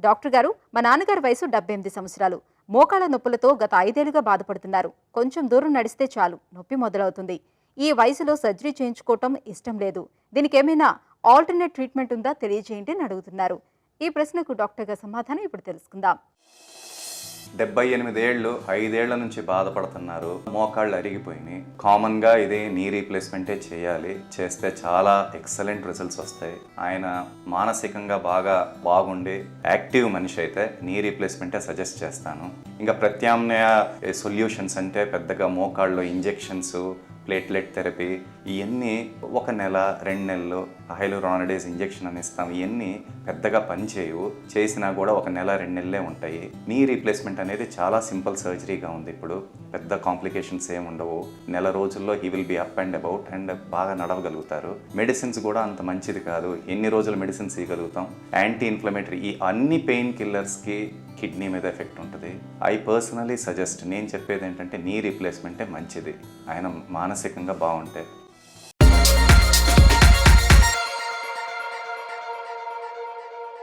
Doctor గారు, మా నాన్నగారి వయసు 78 సంవత్సరాలు. మోకాళ్ళ నొప్పులతో గత 5 ఏళ్లుగా బాధపడుతున్నారు. కొంచెం దూరం నడిస్తే చాలు నొప్పి మొదలవుతుంది. ఈ వయసులో సర్జరీ చేయించుకోవటం ఇష్టం లేదు. దీనికి ఏమైనా ఆల్టర్నేట్ ట్రీట్మెంట్ ఉందా తెలియజేయండి అని అడుగుతున్నారు. ఈ ప్రశ్నకు డాక్టర్ గారి సమాధానం ఇప్పుడు తెలుసుకుందాం. 78 ఏళ్ళు 5 ఏళ్ల నుంచి బాధపడుతున్నారు. మోకాళ్ళు అరిగిపోయినాయి. కామన్గా ఇది నీ రీప్లేస్మెంటే చేయాలి. చేస్తే చాలా ఎక్సలెంట్ రిజల్ట్స్ వస్తాయి. ఆయన మానసికంగా బాగుండి యాక్టివ్ మనిషి అయితే నీ రీప్లేస్మెంటే సజెస్ట్ చేస్తాను. ఇంకా ప్రత్యామ్నాయ సొల్యూషన్స్ అంటే పెద్దగా మోకాళ్ళు ఇంజెక్షన్స్, ప్లేట్లెట్ థెరపీ ఇవన్నీ 1 నెల 2 నెలలు హైలూరానిడేస్ ఇంజెక్షన్ అని ఇస్తాం. ఇవన్నీ పెద్దగా పనిచేయవు. చేసినా కూడా 1 నెల 2 నెలలే ఉంటాయి. నీ రీప్లేస్మెంట్ అనేది చాలా సింపుల్ సర్జరీగా ఉంది. ఇప్పుడు పెద్ద కాంప్లికేషన్స్ ఏమి ఉండవు. నెల రోజుల్లో he will be up and about and బాగా నడవగలుగుతారు. మెడిసిన్స్ కూడా అంత మంచిది కాదు. ఎన్ని రోజులు మెడిసిన్స్ ఇవ్వగలుగుతాం. యాంటీ ఇన్ఫ్లమేటరీ ఈ అన్ని పెయిన్ కిల్లర్స్కి కిడ్నీ మీద ఎఫెక్ట్ ఉంటుంది. ఐ పర్సనలీ సజెస్ట్, నేను చెప్పేది ఏంటంటే నీ రీప్లేస్మెంటే మంచిది ఆయన మానసికంగా బాగుంటే.